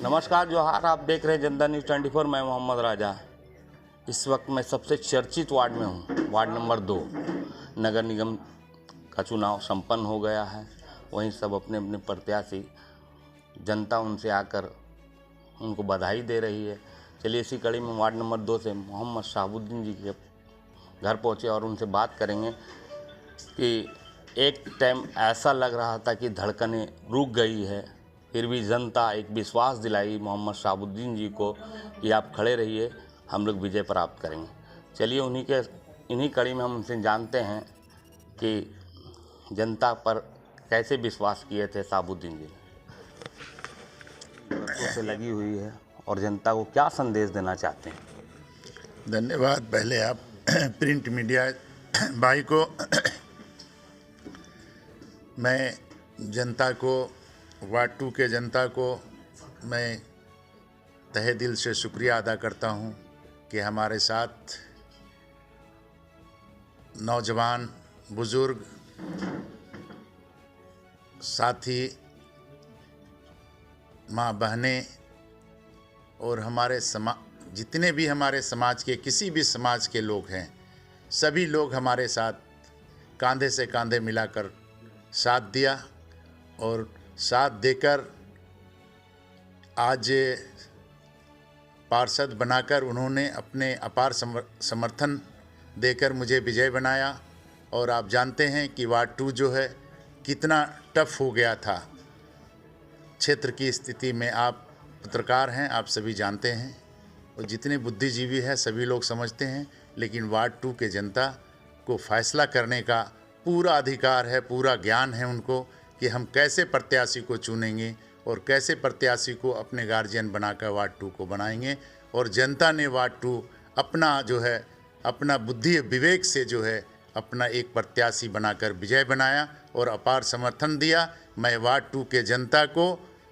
नमस्कार जोहार, आप देख रहे हैं जनता न्यूज़ 24। मैं मोहम्मद राजा। इस वक्त मैं सबसे चर्चित वार्ड में हूँ, वार्ड नंबर 2। नगर निगम का चुनाव संपन्न हो गया है। वहीं सब अपने अपने प्रत्याशी, जनता उनसे आकर उनको बधाई दे रही है। चलिए इसी कड़ी में वार्ड नंबर 2 से मोहम्मद शहाबुद्दीन जी के घर पहुँचे और उनसे बात करेंगे कि एक टाइम ऐसा लग रहा था कि धड़कनें रुक गई है, फिर भी जनता एक विश्वास दिलाई मोहम्मद शहाबुद्दीन जी को कि आप खड़े रहिए, हम लोग विजय प्राप्त करेंगे। चलिए इन्हीं कड़ी में हम उनसे जानते हैं कि जनता पर कैसे विश्वास किए थे शहाबुद्दीन जी। वर्षों से लगी हुई है और जनता को क्या संदेश देना चाहते हैं? धन्यवाद। पहले आप प्रिंट मीडिया भाई को मैं जनता को, वार्ड 2 के जनता को मैं तहे दिल से शुक्रिया अदा करता हूं कि हमारे साथ नौजवान, बुजुर्ग, साथी, माँ बहनें और हमारे जितने भी हमारे समाज के, किसी भी समाज के लोग हैं, सभी लोग हमारे साथ कंधे से कंधे मिलाकर साथ दिया और साथ देकर आज पार्षद बनाकर उन्होंने अपने अपार समर्थन देकर मुझे विजय बनाया। और आप जानते हैं कि वार्ड 2 जो है कितना टफ हो गया था। क्षेत्र की स्थिति में आप पत्रकार हैं, आप सभी जानते हैं और जितने बुद्धिजीवी हैं सभी लोग समझते हैं, लेकिन वार्ड 2 के जनता को फैसला करने का पूरा अधिकार है, पूरा ज्ञान है उनको कि हम कैसे प्रत्याशी को चुनेंगे और कैसे प्रत्याशी को अपने गार्जियन बनाकर वार्ड 2 को बनाएंगे। और जनता ने वार्ड 2 अपना जो है, अपना बुद्धि विवेक से जो है अपना एक प्रत्याशी बनाकर विजय बनाया और अपार समर्थन दिया। मैं वार्ड 2 के जनता को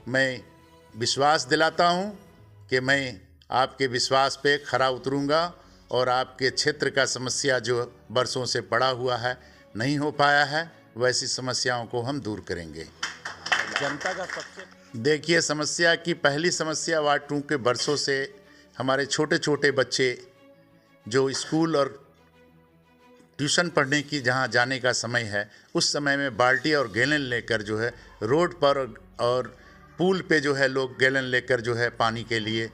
मैं विश्वास दिलाता हूं कि मैं आपके विश्वास पे खरा उतरूंगा और आपके क्षेत्र का समस्या जो बरसों से पड़ा हुआ है, नहीं हो पाया है, वैसी समस्याओं को हम दूर करेंगे। जनता का सबसे देखिए, समस्या की पहली समस्या वार्ड 2 के बरसों से हमारे छोटे छोटे बच्चे जो स्कूल और ट्यूशन पढ़ने की जहाँ जाने का समय है, उस समय में बाल्टी और गैलन लेकर जो है रोड पर और पुल पे जो है लोग गैलन लेकर जो है पानी के लिए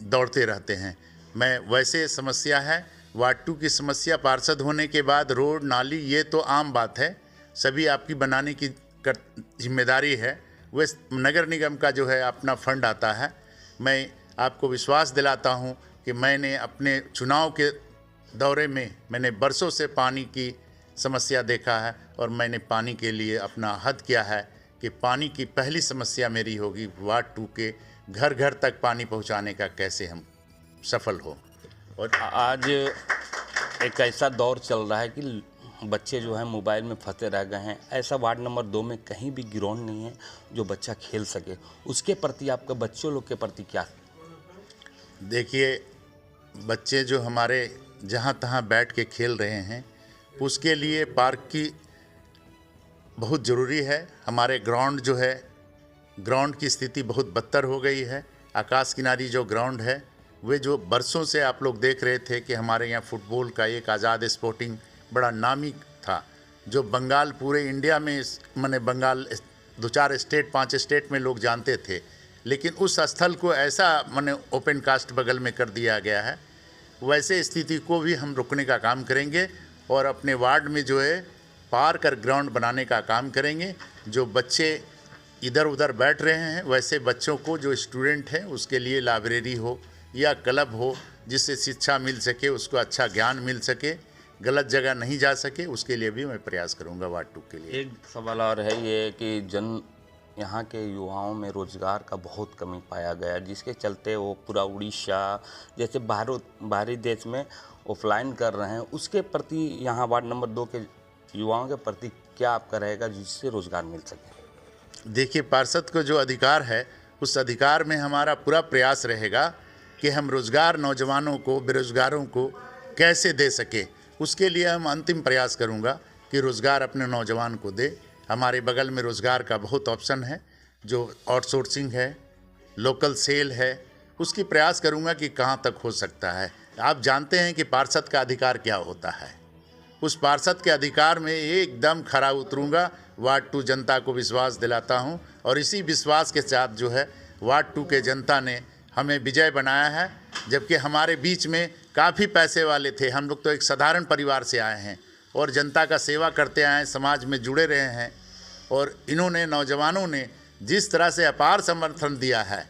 दौड़ते रहते हैं। मैं वैसे समस्या है वार्ड 2 की समस्या पार्षद होने के बाद रोड नाली ये तो आम बात है, सभी आपकी बनाने की जिम्मेदारी है। वह नगर निगम का जो है अपना फंड आता है। मैं आपको विश्वास दिलाता हूं कि मैंने अपने चुनाव के दौरे में मैंने बरसों से पानी की समस्या देखा है और मैंने पानी के लिए अपना हद किया है कि पानी की पहली समस्या मेरी होगी वार्ड 2 के घर घर तक पानी पहुंचाने का कैसे हम सफल हो। और आज एक ऐसा दौर चल रहा है कि बच्चे जो हैं मोबाइल में फंसे रह गए हैं। ऐसा वार्ड नंबर 2 में कहीं भी ग्राउंड नहीं है जो बच्चा खेल सके। उसके प्रति आपका बच्चों लोग के प्रति क्या? देखिए, बच्चे जो हमारे जहाँ तहाँ बैठ के खेल रहे हैं, उसके लिए पार्क की बहुत ज़रूरी है। हमारे ग्राउंड जो है, ग्राउंड की स्थिति बहुत बदतर हो गई है। आकाश किनारी जो ग्राउंड है, वे जो बरसों से आप लोग देख रहे थे कि हमारे यहाँ फुटबॉल का एक आज़ाद स्पोर्टिंग बड़ा नामी था, जो बंगाल, पूरे इंडिया में माने बंगाल 2-4 स्टेट 5 स्टेट में लोग जानते थे, लेकिन उस स्थल को ऐसा माने ओपन कास्ट बगल में कर दिया गया है। वैसे स्थिति को भी हम रोकने का काम करेंगे और अपने वार्ड में जो है पार्क और ग्राउंड बनाने का काम करेंगे। जो बच्चे इधर उधर बैठ रहे हैं, वैसे बच्चों को, जो स्टूडेंट हैं, उसके लिए लाइब्रेरी हो या क्लब हो जिससे शिक्षा मिल सके, उसको अच्छा ज्ञान मिल सके, गलत जगह नहीं जा सके, उसके लिए भी मैं प्रयास करूंगा वार्ड 2 के लिए। एक सवाल और है ये कि यहाँ के युवाओं में रोज़गार का बहुत कमी पाया गया, जिसके चलते वो पूरा उड़ीसा जैसे बाहरी देश में ऑफलाइन कर रहे हैं। उसके प्रति यहाँ वार्ड नंबर 2 के युवाओं के प्रति क्या आपका रहेगा जिससे रोज़गार मिल सके? देखिए, पार्षद को जो अधिकार है, उस अधिकार में हमारा पूरा प्रयास रहेगा कि हम रोज़गार नौजवानों को, बेरोज़गारों को कैसे दे सके। उसके लिए हम अंतिम प्रयास करूंगा कि रोज़गार अपने नौजवान को दे। हमारे बगल में रोज़गार का बहुत ऑप्शन है, जो आउटसोर्सिंग है, लोकल सेल है, उसकी प्रयास करूंगा कि कहां तक हो सकता है। आप जानते हैं कि पार्षद का अधिकार क्या होता है। उस पार्षद के अधिकार में एकदम खरा उतरूंगा। वार्ड 2 जनता को विश्वास दिलाता हूं और इसी विश्वास के साथ जो है वार्ड 2 के जनता ने हमें विजय बनाया है। जबकि हमारे बीच में काफ़ी पैसे वाले थे, हम लोग तो एक साधारण परिवार से आए हैं और जनता का सेवा करते आए हैं, समाज में जुड़े रहे हैं। और इन्होंने, नौजवानों ने जिस तरह से अपार समर्थन दिया है,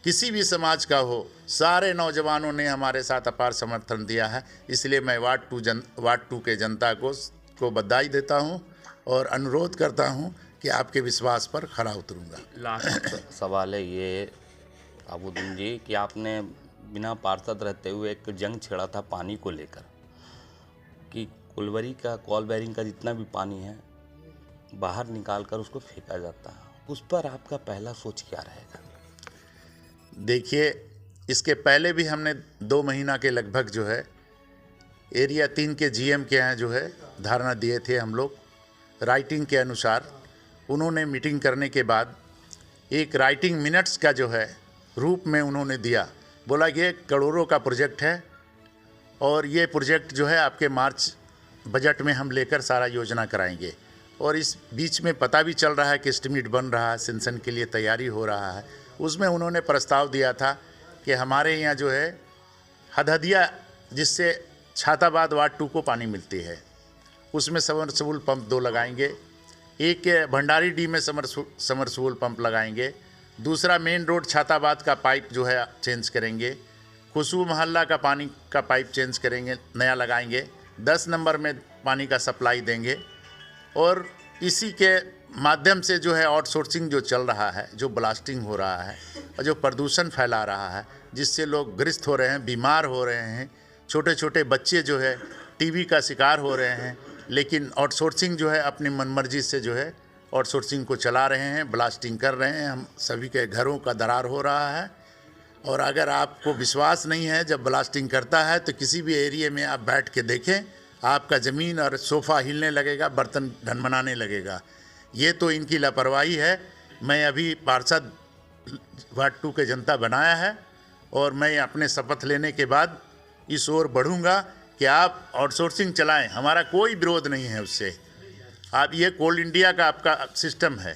किसी भी समाज का हो, सारे नौजवानों ने हमारे साथ अपार समर्थन दिया है। इसलिए मैं वार्ड 2 के जनता को बधाई देता हूं और अनुरोध करता हूं कि आपके विश्वास पर खरा उतरूंगा। लास्ट सवाल है ये आबुद्दीन जी कि आपने बिना पार्षद रहते हुए एक जंग छेड़ा था पानी को लेकर कि कुलवरी का, कॉल बैरिंग का जितना भी पानी है बाहर निकाल कर उसको फेंका जाता है, उस पर आपका पहला सोच क्या रहेगा? देखिए, इसके पहले भी हमने 2 महीना के लगभग जो है एरिया 3 के जीएम के यहाँ जो है धारणा दिए थे हम लोग राइटिंग के अनुसार। उन्होंने मीटिंग करने के बाद एक राइटिंग मिनट्स का जो है रूप में उन्होंने दिया, बोला कि ये करोड़ों का प्रोजेक्ट है और ये प्रोजेक्ट जो है आपके मार्च बजट में हम लेकर सारा योजना कराएंगे। और इस बीच में पता भी चल रहा है कि एस्टिमेट बन रहा है, सेंसन के लिए तैयारी हो रहा है। उसमें उन्होंने प्रस्ताव दिया था कि हमारे यहाँ जो है हदहदिया, जिससे छाताबाद वार्ड 2 को पानी मिलती है, उसमें समरसेबुल पंप 2 लगाएंगे। एक भंडारी डी में समरसेबुल पंप लगाएंगे। दूसरा मेन रोड छाताबाद का पाइप जो है चेंज करेंगे। खुशबू मोहल्ला का पानी का पाइप चेंज करेंगे, नया लगाएंगे। 10 नंबर में पानी का सप्लाई देंगे। और इसी के माध्यम से जो है आउटसोर्सिंग जो चल रहा है, जो ब्लास्टिंग हो रहा है और जो प्रदूषण फैला रहा है, जिससे लोग ग्रस्त हो रहे हैं, बीमार हो रहे हैं, छोटे छोटे बच्चे जो है टीबी का शिकार हो रहे हैं। लेकिन आउटसोर्सिंग जो है अपनी मनमर्जी से जो है आउटसोर्सिंग को चला रहे हैं, ब्लास्टिंग कर रहे हैं। हम सभी के घरों का दरार हो रहा है। और अगर आपको विश्वास नहीं है, जब ब्लास्टिंग करता है तो किसी भी एरिया में आप बैठ के देखें, आपका ज़मीन और सोफ़ा हिलने लगेगा, बर्तन ढनमनाने लगेगा। ये तो इनकी लापरवाही है। मैं अभी पार्षद वार्ड 2 के जनता बनाया है और मैं अपने शपथ लेने के बाद इस ओर बढ़ूंगा कि आप आउटसोर्सिंग चलाएं। हमारा कोई विरोध नहीं है उससे। आप, ये कोल इंडिया का आपका सिस्टम है,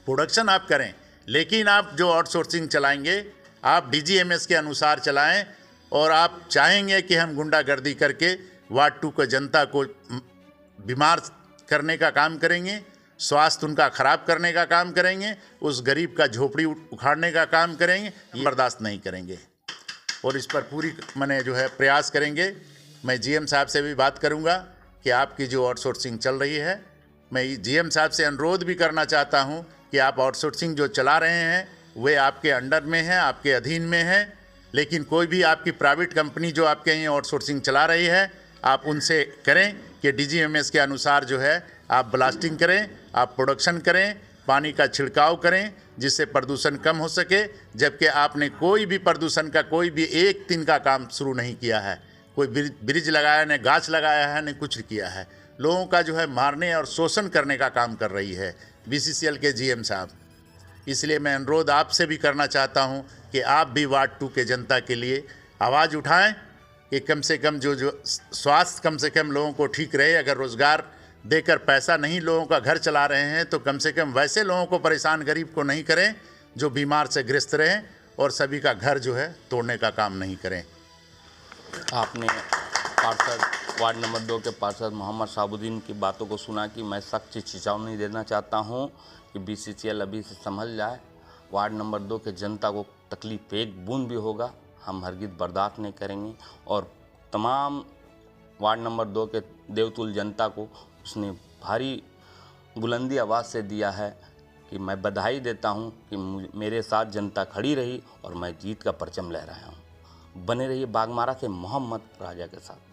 प्रोडक्शन आप करें, लेकिन आप जो आउटसोर्सिंग चलाएंगे आप डीजीएमएस के अनुसार चलाएं। और आप चाहेंगे कि हम गुंडागर्दी करके वार्ड 2 के जनता को बीमार करने का काम करेंगे, स्वास्थ्य उनका ख़राब करने का काम करेंगे, उस गरीब का झोपड़ी उखाड़ने का काम करेंगे, ये बर्दाश्त नहीं करेंगे और इस पर पूरी मैंने जो है प्रयास करेंगे। मैं जीएम साहब से भी बात करूंगा कि आपकी जो आउटसोर्सिंग चल रही है, मैं जीएम साहब से अनुरोध भी करना चाहता हूं कि आप आउटसोर्सिंग जो चला रहे हैं वे आपके अंडर में है, आपके अधीन में है। लेकिन कोई भी आपकी प्राइवेट कंपनी जो आपके यहाँ आउटसोर्सिंग चला रही है, आप उनसे करें कि डीजीएमएस के अनुसार जो है आप ब्लास्टिंग करें, आप प्रोडक्शन करें, पानी का छिड़काव करें, जिससे प्रदूषण कम हो सके। जबकि आपने कोई भी प्रदूषण का कोई भी एक दिन का काम शुरू नहीं किया है। कोई ब्रिज लगाया, न गाछ लगाया है, न कुछ किया है। लोगों का जो है मारने और शोषण करने का काम कर रही है बीसीसीएल के जीएम साहब। इसलिए मैं अनुरोध आपसे भी करना चाहता हूं कि आप भी वार्ड 2 के जनता के लिए आवाज़ उठाएं कि कम से कम जो स्वास्थ्य कम से कम लोगों को ठीक रहे। अगर रोज़गार देकर पैसा नहीं लोगों का घर चला रहे हैं तो कम से कम वैसे लोगों को परेशान, गरीब को नहीं करें जो बीमार से ग्रस्त रहें और सभी का घर जो है तोड़ने का काम नहीं करें। आपने पार्षद वार्ड नंबर 2 के पार्षद मोहम्मद शहाबुद्दीन की बातों को सुना कि मैं सख्त चेतावनी देना चाहता हूं कि बीसीसीएल अभी से संभल जाए। वार्ड नंबर 2 के जनता को तकलीफ एक बूंद भी होगा हम हरगिज़ बर्दाश्त नहीं करेंगे। और तमाम वार्ड नंबर 2 के देवतुल जनता को उसने भारी बुलंदी आवाज़ से दिया है कि मैं बधाई देता हूं कि मेरे साथ जनता खड़ी रही और मैं जीत का परचम लहराया हूं। बने रहिए बागमारा से मोहम्मद राजा के साथ।